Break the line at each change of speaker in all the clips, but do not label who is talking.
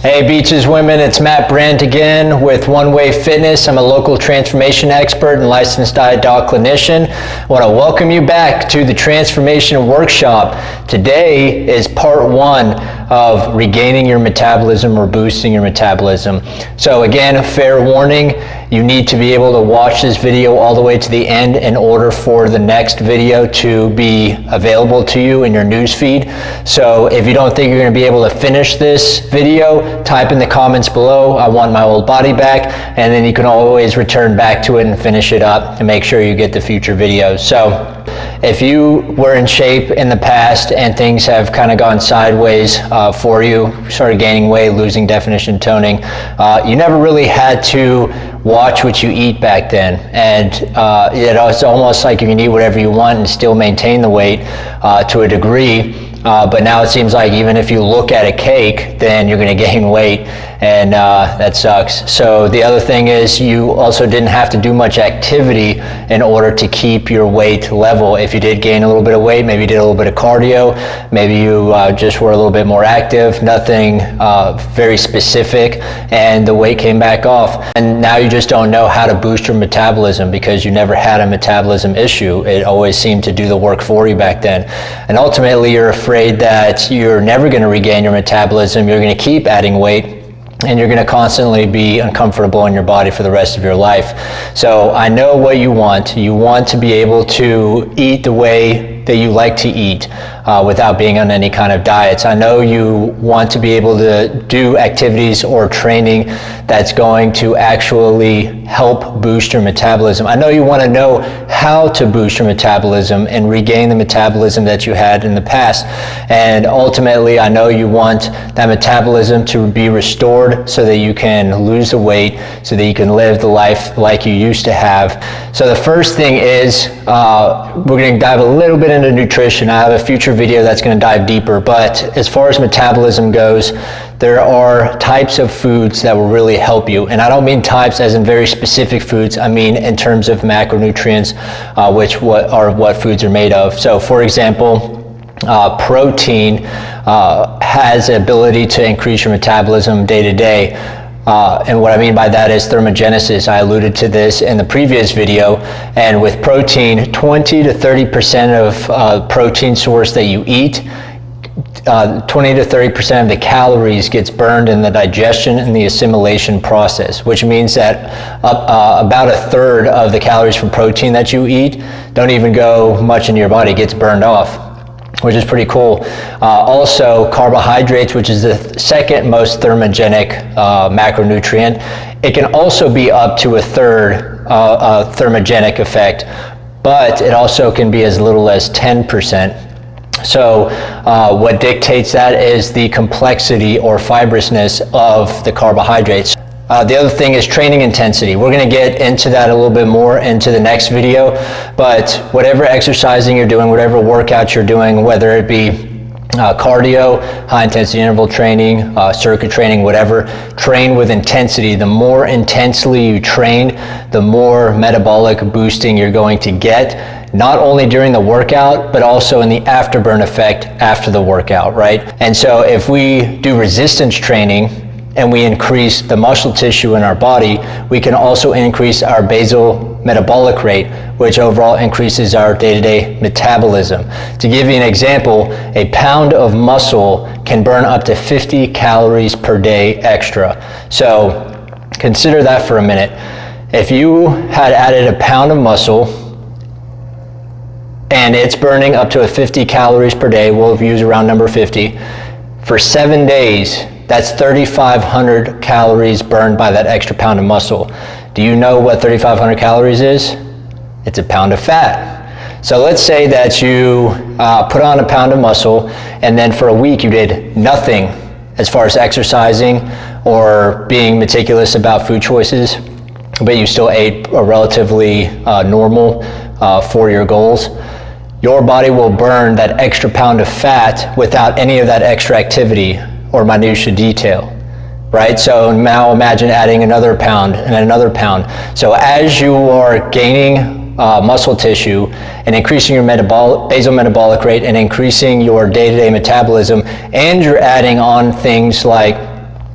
Hey Beaches women, it's Matt Brandt again with One Way Fitness. I'm a local transformation expert and licensed diet doc clinician. I want to welcome you back to the Transformation Workshop. Today is part one of regaining your metabolism or boosting your metabolism. So again, a fair warning, you need to be able to watch this video all the way to the end in order for the next video to be available to you in your news feed. So if you don't think you're going to be able to finish this video, type in the comments below, I want my old body back, and then you can always return back to it and finish it up and make sure you get the future videos. So if you were in shape in the past and things have kind of gone sideways for you, started gaining weight, losing definition, toning, you never really had to watch what you eat back then. And it's almost like you can eat whatever you want and still maintain the weight to a degree. But now it seems like even if you look at a cake, then you're going to gain weight, and that sucks. So the other thing is you also didn't have to do much activity in order to keep your weight level. If you did gain a little bit of weight, maybe you did a little bit of cardio, maybe you just were a little bit more active, nothing very specific, and the weight came back off. And now you just don't know how to boost your metabolism because you never had a metabolism issue. It always seemed to do the work for you back then. And ultimately you're afraid that you're never going to regain your metabolism, you're going to keep adding weight, and you're going to constantly be uncomfortable in your body for the rest of your life. So I know what you want. You want to be able to eat the way that you like to eat without being on any kind of diets. I know you want to be able to do activities or training that's going to actually help boost your metabolism. I know you want to know how to boost your metabolism and regain the metabolism that you had in the past. And ultimately, I know you want that metabolism to be restored so that you can lose the weight, so that you can live the life like you used to have. So the first thing is we're going to dive a little bit into nutrition. I have a future video that's going to dive deeper, but as far as metabolism goes, there are types of foods that will really help you. And I don't mean types as in very specific foods, I mean in terms of macronutrients, what foods are made of. So for example, protein has the ability to increase your metabolism day to day. And what I mean by that is thermogenesis. I alluded to this in the previous video. And with protein, 20 to 30% of protein source that you eat, 20 to 30% of the calories gets burned in the digestion and the assimilation process, which means that about a third of the calories from protein that you eat don't even go much into your body, it gets burned off, which is pretty cool. Also, carbohydrates, which is the second most thermogenic macronutrient, it can also be up to a third thermogenic effect, but it also can be as little as 10%. So what dictates that is the complexity or fibrousness of the carbohydrates. The other thing is training intensity. We're going to get into that a little bit more into the next video, but whatever exercising you're doing, whatever workout you're doing, whether it be cardio, high intensity interval training, circuit training, whatever, train with intensity. The more intensely you train, the more metabolic boosting you're going to get, not only during the workout, but also in the afterburn effect after the workout, right? And so if we do resistance training and we increase the muscle tissue in our body, we can also increase our basal metabolic rate, which overall increases our day-to-day metabolism. To give you an example, a pound of muscle can burn up to 50 calories per day extra. So consider that for a minute. If you had added a pound of muscle and it's burning up to 50 calories per day, we'll use around number 50, for 7 days, that's 3,500 calories burned by that extra pound of muscle. Do you know what 3,500 calories is? It's a pound of fat. So let's say that you put on a pound of muscle and then for a week you did nothing as far as exercising or being meticulous about food choices, but you still ate a relatively normal for your goals. Your body will burn that extra pound of fat without any of that extra activity or minutia detail, right? So now imagine adding another pound and another pound. So as you are gaining muscle tissue and increasing your basal metabolic rate and increasing your day-to-day metabolism, and you're adding on things like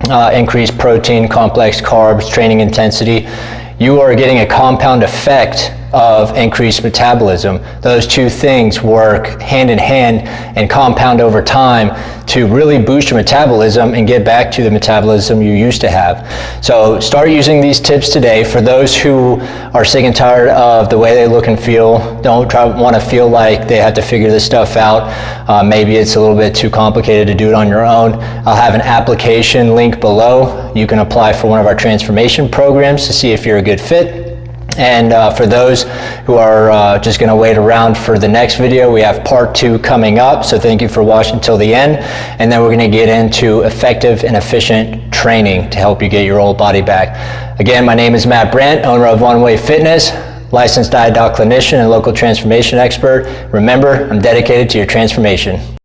increased protein, complex carbs, training intensity, you are getting a compound effect of increased metabolism. Those two things work hand in hand and compound over time to really boost your metabolism and get back to the metabolism you used to have. So start using these tips today. For those who are sick and tired of the way they look and feel, don't want to feel like they have to figure this stuff out. Maybe it's a little bit too complicated to do it on your own. I'll have an application link below. You can apply for one of our transformation programs to see if you're a good fit. And for those who are just going to wait around for the next video, we have part 2 coming up. So thank you for watching till the end. And then we're going to get into effective and efficient training to help you get your old body back. Again, my name is Matt Brandt, owner of One Way Fitness, licensed diet doc clinician and local transformation expert. Remember, I'm dedicated to your transformation.